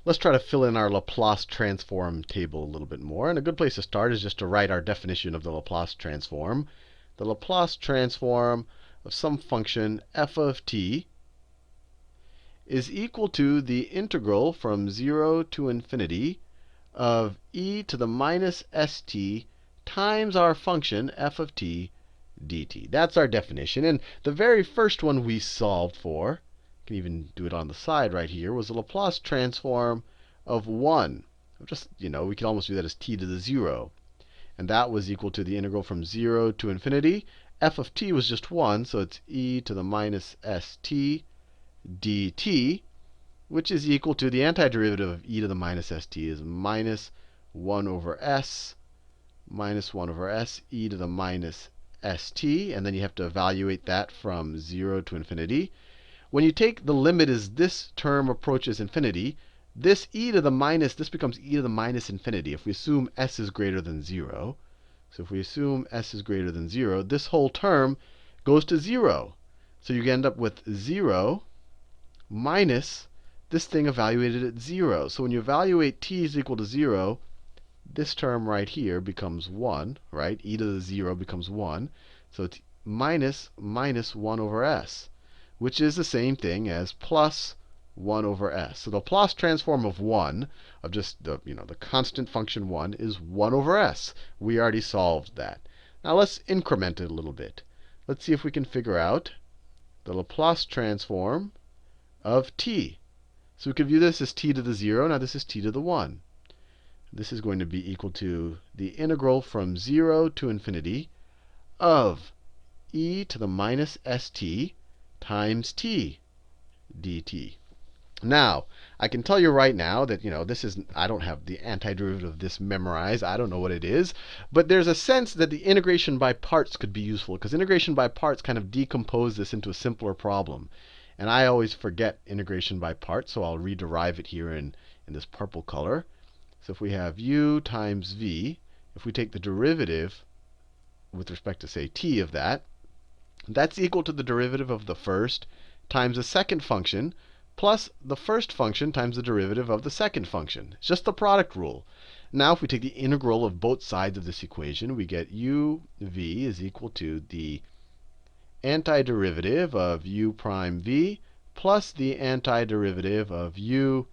let's try to fill in our Laplace transform table a little bit more. And a good place to start is just to write our definition of the Laplace transform. The Laplace transform of some function f of t is equal to the integral from 0 to infinity of e to the minus st times our function f of t dt. That's our definition. And the very first one we solved for, you can even do it on the side right here, was the Laplace transform of 1. Just, we can almost do that as t to the 0. And that was equal to the integral from 0 to infinity. F of t was just 1, so it's e to the minus st dt, which is equal to the antiderivative of e to the minus st is minus 1 over s e to the minus st. And then you have to evaluate that from 0 to infinity. When you take the limit as this term approaches infinity, this e to the minus, this becomes e to the minus infinity if we assume s is greater than 0. So if we assume s is greater than 0, this whole term goes to 0. So you end up with 0 minus this thing evaluated at 0. So when you evaluate t is equal to 0, this term right here becomes 1, right? E to the 0 becomes 1. So it's minus 1 over s, which is the same thing as plus 1 over s. So the Laplace transform of 1, of just the constant function 1, is 1 over s. We already solved that. Now let's increment it a little bit. Let's see if we can figure out the Laplace transform of t. So we could view this as t to the 0. Now this is t to the 1. This is going to be equal to the integral from 0 to infinity of e to the minus st times t dt. Now, I can tell you right now that, this is, I don't have the antiderivative of this memorized. I don't know what it is. But there's a sense that the integration by parts could be useful, because integration by parts kind of decompose this into a simpler problem. And I always forget integration by parts, so I'll rederive it here in this purple color. So if we have u times v, if we take the derivative with respect to, say, t of that, that's equal to the derivative of the first times the second function plus the first function times the derivative of the second function. It's just the product rule. Now if we take the integral of both sides of this equation, we get uv is equal to the antiderivative of u prime v plus the antiderivative of u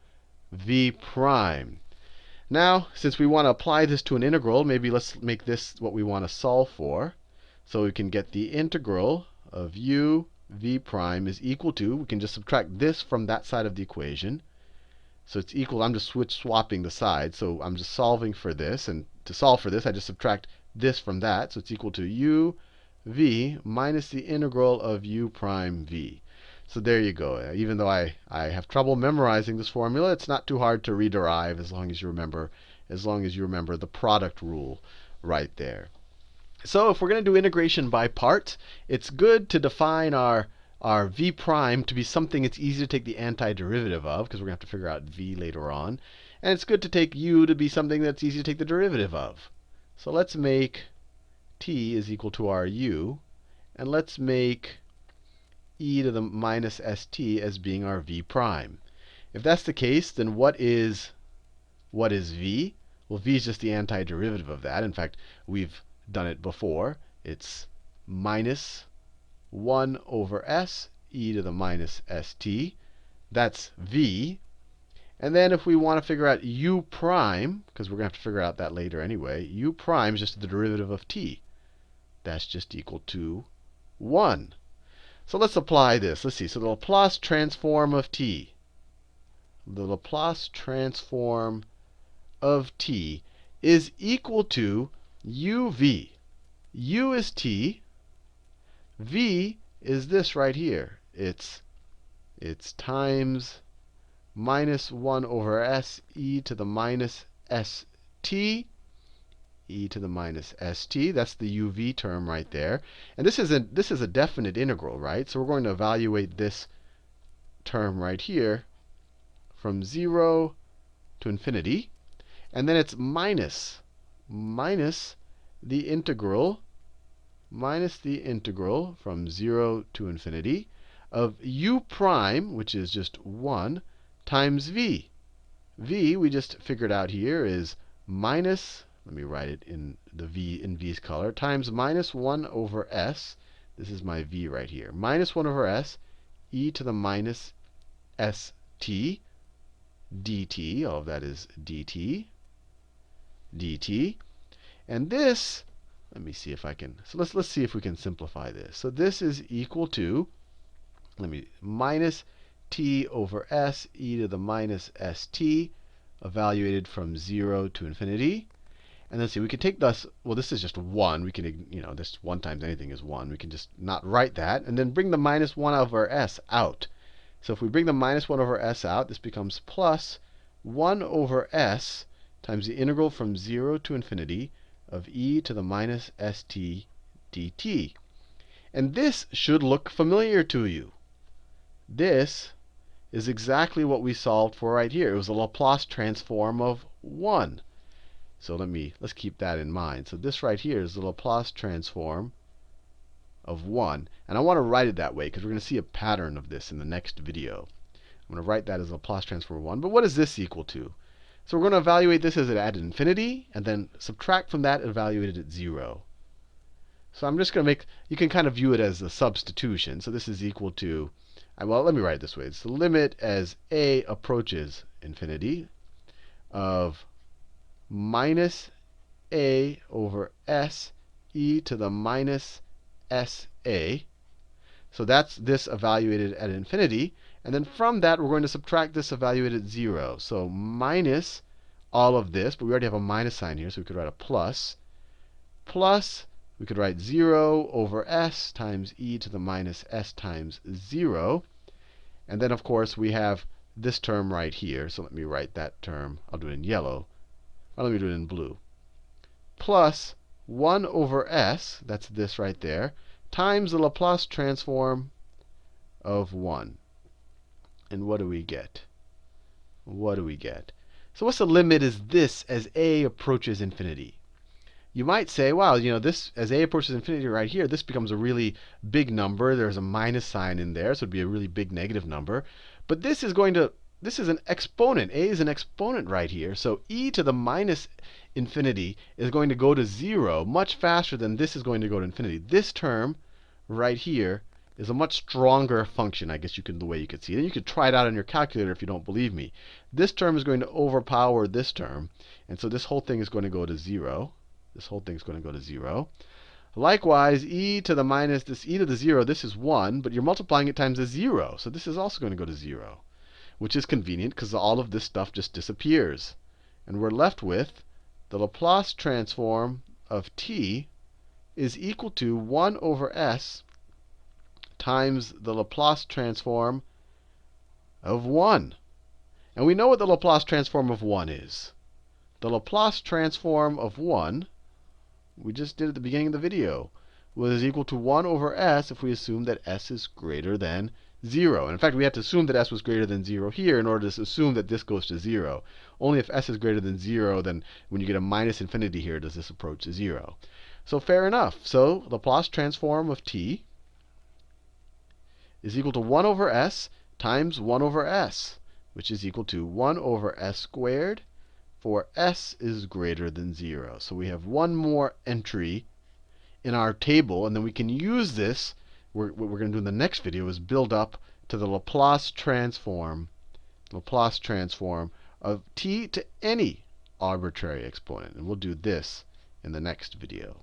v prime. Now, since we want to apply this to an integral, maybe let's make this what we want to solve for. So we can get the integral of u v prime is equal to, we can just subtract this from that side of the equation. So it's equal, I'm just swapping the sides. So I'm just solving for this. And to solve for this, I just subtract this from that. So it's equal to u v minus the integral of u prime v. So there you go. Even though I have trouble memorizing this formula, it's not too hard to rederive as long as you remember the product rule right there. So if we're going to do integration by parts, it's good to define our v prime to be something it's easy to take the antiderivative of, because we're going to have to figure out v later on. And it's good to take u to be something that's easy to take the derivative of. So let's make t is equal to our u, and let's make e to the minus st as being our v prime. If that's the case, then what is v? Well, v is just the antiderivative of that. In fact, we've done it before. It's minus 1 over s e to the minus st. That's v. And then if we want to figure out u prime, because we're going to have to figure out that later anyway, u prime is just the derivative of t. That's just equal to 1. So let's apply this. Let's see. So the Laplace transform of t. The Laplace transform of t is equal to uv. U is t. V is this right here. It's times minus 1 over s e to the minus st. E to the minus st. That's the uv term right there. And this is a definite integral, right? So we're going to evaluate this term right here from 0 to infinity. And then it's minus the integral from 0 to infinity of u prime, which is just 1, times v. v, we just figured out here, is minus, let me write it in the v in v's color, times minus 1 over s. This is my v right here. Minus 1 over s e to the minus st dt. All of that is dt. And this, let me see if I can, so let's see if we can simplify this. So this is equal to, minus t over s e to the minus st, evaluated from 0 to infinity. And then see, we can take this, well, this is just 1. We can, this 1 times anything is 1. We can just not write that. And then bring the minus 1 over s out. So if we bring the minus 1 over s out, this becomes plus 1 over s times the integral from 0 to infinity of e to the minus st dt. And this should look familiar to you. This is exactly what we solved for right here. It was the Laplace transform of 1. So let's keep that in mind. So this right here is the Laplace transform of 1. And I want to write it that way because we're going to see a pattern of this in the next video. I'm going to write that as Laplace transform of 1. But what is this equal to? So we're going to evaluate this as at infinity, and then subtract from that and evaluate it at 0. So I'm just going to you can kind of view it as a substitution. So this is equal to, well, let me write it this way. It's the limit as a approaches infinity of minus a over s e to the minus sa. So that's this evaluated at infinity. And then from that, we're going to subtract this evaluated at 0. So minus all of this, but we already have a minus sign here, so we could write a plus. Plus, we could write 0 over s times e to the minus s times 0. And then, of course, we have this term right here. So let me write that term. I'll do it in yellow. Or let me do it in blue. Plus 1 over s, that's this right there, times the Laplace transform of 1. And what do we get? What do we get? So what's the limit as this as a approaches infinity? You might say, wow, this as a approaches infinity right here, this becomes a really big number. There's a minus sign in there, so it'd be a really big negative number. But this is an exponent. A is an exponent right here. So e to the minus infinity is going to go to 0 much faster than this is going to go to infinity. This term right here is a much stronger function, I guess the way you could see it. And you could try it out on your calculator if you don't believe me. This term is going to overpower this term. And so this whole thing is going to go to 0. This whole thing is going to go to 0. Likewise, e to the minus, this e to the 0, this is 1. But you're multiplying it times a 0. So this is also going to go to 0. Which is convenient because all of this stuff just disappears. And we're left with the Laplace transform of t is equal to 1 over s times the Laplace transform of 1. And we know what the Laplace transform of 1 is. The Laplace transform of 1, we just did at the beginning of the video, was equal to 1 over s if we assume that s is greater than 0. And in fact, we have to assume that s was greater than 0 here in order to assume that this goes to 0. Only if s is greater than 0, then when you get a minus infinity here, does this approach to 0. So fair enough. So Laplace transform of t is equal to 1 over s times 1 over s, which is equal to 1 over s squared, for s is greater than 0. So we have one more entry in our table, and then we can use this. What we're going to do in the next video is build up to the Laplace transform of t to any arbitrary exponent. And we'll do this in the next video.